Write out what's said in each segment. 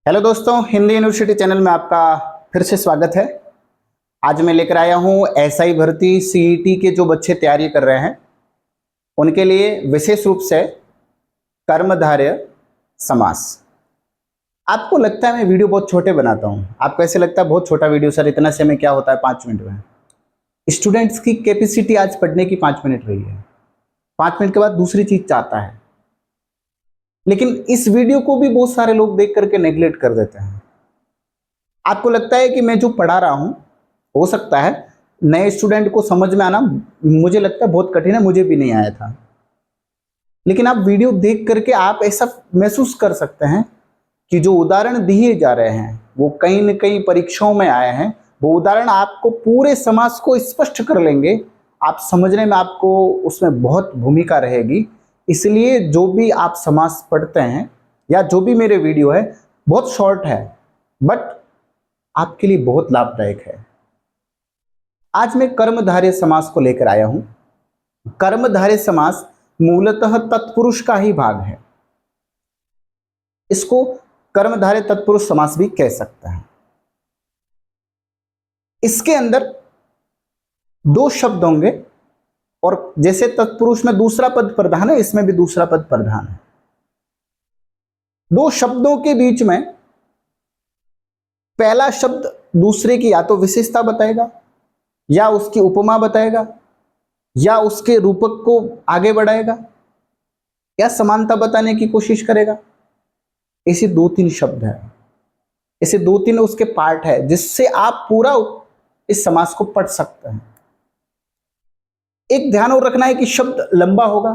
Hello दोस्तों, Hindi university channel में आपका फिर से स्वागत है। आज मैं लेकर आया हूँ एसआई भर्ती सीईटी के जो बच्चे तैयारी कर रहे हैं उनके लिए विशेष रूप से कर्मधारय समास। आपको लगता है मैं वीडियो बहुत छोटे बनाता हूँ, आपको ऐसे लगता है बहुत छोटा वीडियो सर, इतना समय क्या होता है 5 मिनट में। स्टूडेंट्स की कैपेसिटी आज पढ़ने की 5 मिनट रही है, 5 मिनट के बाद दूसरी चीज चाहता है, लेकिन इस वीडियो को भी बहुत सारे लोग देख करके नेग्लेक्ट कर देते हैं। आपको लगता है कि मैं जो पढ़ा रहा हूं हो सकता है नए स्टूडेंट को समझ में आना, मुझे लगता है बहुत कठिन है, मुझे भी नहीं आया था, लेकिन आप वीडियो देख करके आप ऐसा महसूस कर सकते हैं कि जो उदाहरण दिए जा रहे हैं वो कहीं न कहीं परीक्षाओं में आए हैं। वो उदाहरण आपको पूरे समाज को स्पष्ट कर लेंगे, आप समझने में आपको उसमें बहुत भूमिका रहेगी। इसलिए जो भी आप समास पढ़ते हैं या जो भी मेरे वीडियो है बहुत शॉर्ट है बट आपके लिए बहुत लाभदायक है। आज मैं कर्मधारय समास को लेकर आया हूं। कर्मधारय समास मूलतः तत्पुरुष का ही भाग है, इसको कर्मधारय तत्पुरुष समास भी कह सकते हैं। इसके अंदर 2 शब्द होंगे और जैसे तत्पुरुष में दूसरा पद प्रधान है, इसमें भी दूसरा पद प्रधान है। 2 शब्दों के बीच में पहला शब्द दूसरे की या तो विशेषता बताएगा या उसकी उपमा बताएगा या उसके रूपक को आगे बढ़ाएगा या समानता बताने की कोशिश करेगा। ऐसे 2-3 शब्द है, ऐसे 2-3 उसके पार्ट है जिससे आप पूरा इस समास को पढ़ सकते हैं। एक ध्यान और रखना है कि शब्द लंबा होगा,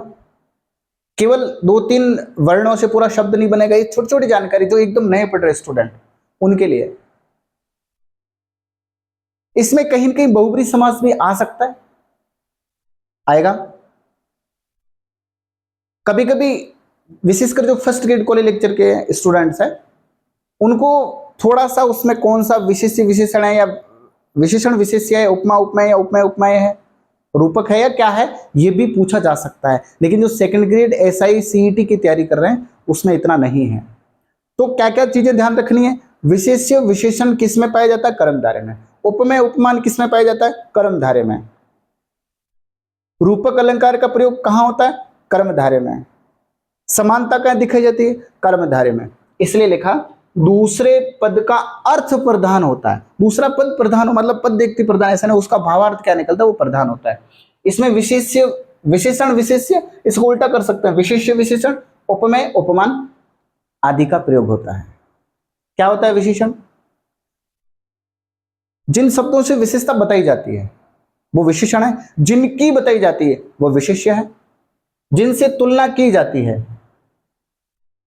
केवल 2-3 वर्णों से पूरा शब्द नहीं बनेगा। ये छोटी छोटी जानकारी जो एकदम नए पढ़ रहे स्टूडेंट उनके लिए। इसमें कहीं न कहीं बहुब्री समास भी आ सकता है, आएगा कभी कभी। विशेषकर जो फर्स्ट ग्रेड कॉलेज लेक्चर के स्टूडेंट्स हैं उनको थोड़ा सा उसमें कौन सा विशेष्य विशेषण है या विशेषण विशेष्य है, उपमा उपमेय या उपमेय उपमेय है, रूपक है या क्या है, ये भी पूछा जा सकता है। लेकिन जो सेकंड ग्रेड एसआई सीईटी की तैयारी कर रहे हैं उसमें इतना नहीं है। तो क्या क्या चीजें ध्यान रखनी है? विशेष्य विशेषण किस में पाया जाता है? कर्मधारय में। उपमेय उपमान किस में पाया जाता है? कर्मधारय में। रूपक अलंकार का प्रयोग कहां होता है? कर्मधारय में। समानता कहां दिखाई जाती है? कर्मधारय में। इसलिए लिखा दूसरे पद का अर्थ प्रधान होता है। दूसरा पद प्रधान हो मतलब पद देखते प्रधान, ऐसा नहीं, उसका भावार्थ क्या निकलता है वो प्रधान होता है। इसमें विशेष्य विशेषण विशेष्य, इसको उल्टा कर सकते हैं, विशेष्य विशेषण उपमेय उपमान आदि का प्रयोग होता है। क्या होता है विशेषण? जिन शब्दों से विशेषता बताई जाती है वो विशेषण है, जिनकी बताई जाती है वो विशेष्य है, जिनसे तुलना की जाती है,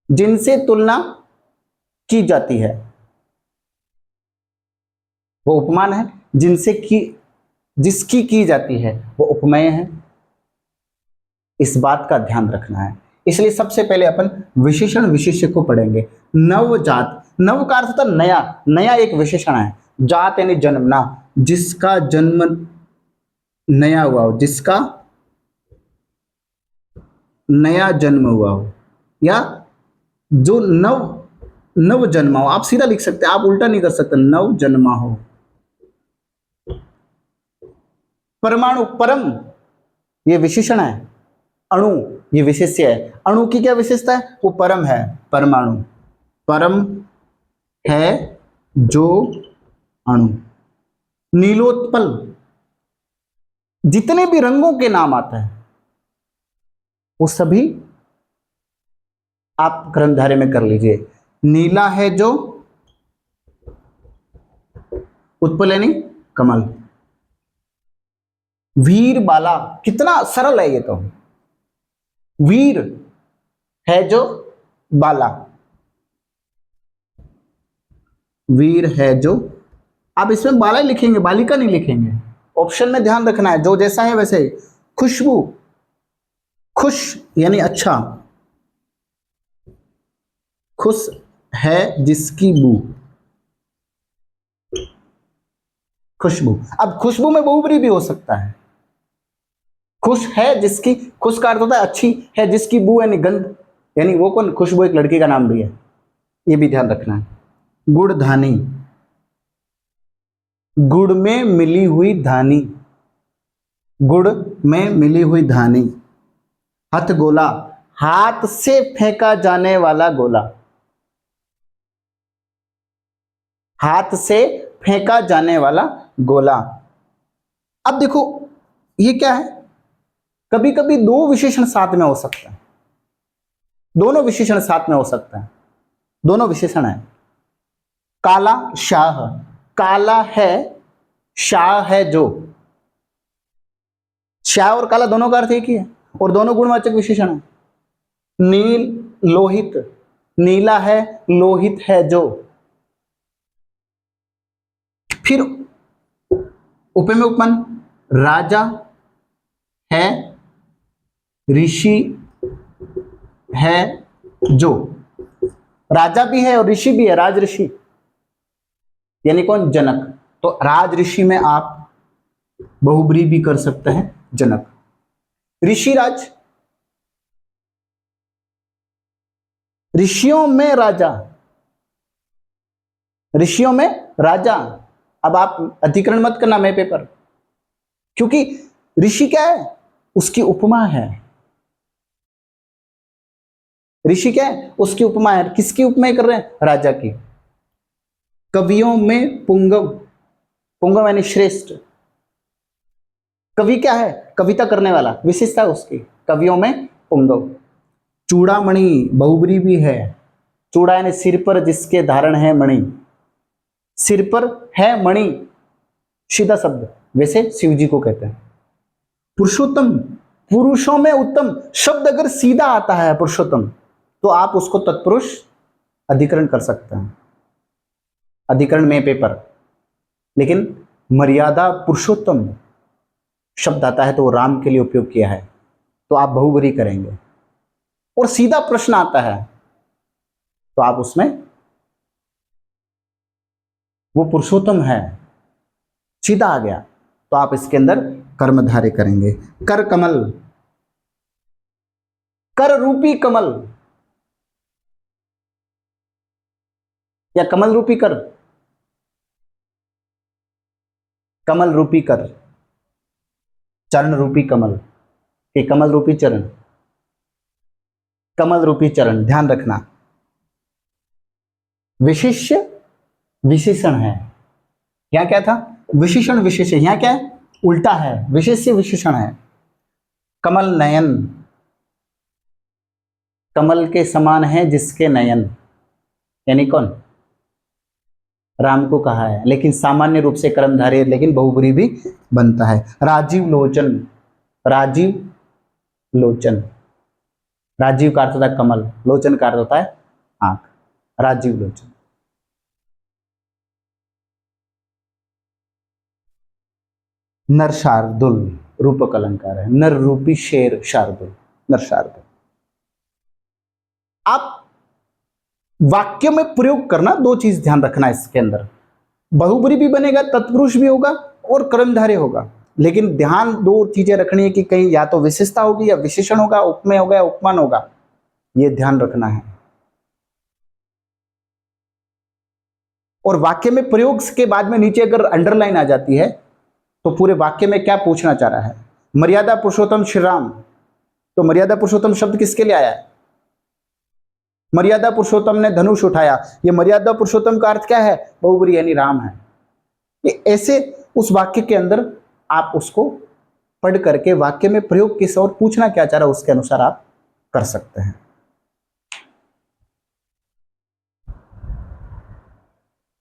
जिनसे तुलना की जाती है वो उपमान है, जिसकी की जाती है वो उपमेय है। इस बात का ध्यान रखना है। इसलिए सबसे पहले अपन विशेषण विशेष्य को पढ़ेंगे। नवजात, नव का अर्थ होता है नया, नया एक विशेषण है। जात यानी जन्मना, जिसका जन्म नया हुआ हो, जिसका नया जन्म हुआ हो या जो नव जन्मा हो। आप सीधा लिख सकते हैं, आप उल्टा नहीं कर सकते, नव जन्मा हो। परमाणु, परम ये विशेषण है, अणु ये विशेष्य है। अणु की क्या विशेषता है? वो परम है, परमाणु। परम है जो अणु। नीलोत्पल, जितने भी रंगों के नाम आते हैं वो सभी आप कर्मधारय में कर लीजिए। नीला है जो उत्पल यानी कमल। वीर बाला, कितना सरल है ये तो। वीर है जो बाला, वीर है जो, आप इसमें बाला लिखेंगे, बालिका नहीं लिखेंगे। ऑप्शन में ध्यान रखना है, जो जैसा है वैसे ही। खुशबू, खुश यानी अच्छा, खुश है जिसकी बू, खुशबू। अब खुशबू में बहुब्री भी हो सकता है। खुश है जिसकी, खुश का अर्थ होता है अच्छी, है जिसकी बू यानी गंध, यानी वो कौन? खुशबू एक लड़की का नाम भी है, ये भी ध्यान रखना है। गुड़धानी, गुड़ में मिली हुई धानी, गुड़ में मिली हुई धानी। हथगोला, हाथ से फेंका जाने वाला गोला, हाथ से फेंका जाने वाला गोला। अब देखो ये क्या है, कभी कभी दो विशेषण साथ में हो सकता है, दोनों विशेषण साथ में हो सकता है। दोनों विशेषण है काला शाह, काला है, शाह है जो, शाह और काला दोनों का अर्थ एक ही है और दोनों गुणवाचक विशेषण है। नील लोहित, नीला है, लोहित है जो। फिर उपमेय उपमान, राजा है, ऋषि है जो। राजा भी है और ऋषि भी है, राज ऋषि यानी कौन, जनक। तो राज ऋषि में आप बहुब्री भी कर सकते हैं, जनक। ऋषिराज, ऋषियों में राजा, ऋषियों में राजा। अब आप अधिकरण मत करना मैं पेपर, क्योंकि ऋषि क्या है, उसकी उपमा है। ऋषि क्या है, उसकी उपमा है। किसकी उपमा कर रहे हैं, राजा की। कवियों में पुंगव, पुंगव यानी श्रेष्ठ। कवि क्या है, कविता करने वाला, विशेषता उसकी, कवियों में पुंगव। चूड़ामणि, बहुब्री भी है। चूड़ा यानी सिर पर जिसके धारण है मणि, सिर पर है मणि, सीधा शब्द, वैसे शिव जी को कहते हैं। पुरुषोत्तम, पुरुषों में उत्तम शब्द अगर सीधा आता है पुरुषोत्तम, तो आप उसको तत्पुरुष अधिकरण कर सकते हैं, अधिकरण में पेपर। लेकिन मर्यादा पुरुषोत्तम शब्द आता है तो वो राम के लिए उपयोग किया है, तो आप बहुब्री करेंगे। और सीधा प्रश्न आता है तो आप उसमें, वो पुरुषोत्तम है, सीधा आ गया, तो आप इसके अंदर कर्मधारय करेंगे। कर कमल, कर रूपी कमल या कमल रूपी कर, कमल रूपी कर, चरण रूपी कमल, ये कमल रूपी चरण, कमल रूपी चरण, ध्यान रखना। विशिष्य विशेषण है, यहां क्या था, विशेषण विशेषण, यहां क्या है, उल्टा है, विशेष्य विशेषण है। कमल नयन, कमल के समान है जिसके नयन, यानी कौन, राम को कहा है, लेकिन सामान्य रूप से कर्मधारय, लेकिन बहुब्री भी बनता है। राजीव लोचन, राजीव लोचन, राजीव का अर्थ होता है कमल, लोचन का अर्थ होता है आंख, राजीव लोचन। नर शार्दुल, रूपक अलंकार है, नर रूपी शेर शार्दुल, नर शार्दुल। आप वाक्य में प्रयोग करना, दो चीज ध्यान रखना इसके अंदर, बहुब्री भी बनेगा, तत्पुरुष भी होगा और कर्मधारय होगा। लेकिन ध्यान दो चीजें रखनी है कि कहीं या तो विशेषता होगी या विशेषण होगा, उपमेय होगा या उपमान होगा, ये ध्यान रखना है। और वाक्य में प्रयोग के बाद में नीचे अगर अंडरलाइन आ जाती है तो पूरे वाक्य में क्या पूछना चाह रहा है, मर्यादा पुरुषोत्तम श्री राम, तो मर्यादा पुरुषोत्तम शब्द किसके लिए आया है, मर्यादा पुरुषोत्तम ने धनुष उठाया, ये मर्यादा पुरुषोत्तम का अर्थ क्या है, बहुब्री यानी राम है। ये ऐसे उस वाक्य के अंदर आप उसको पढ़ करके वाक्य में प्रयोग किस और पूछना क्या चाह रहा है उसके अनुसार आप कर सकते हैं।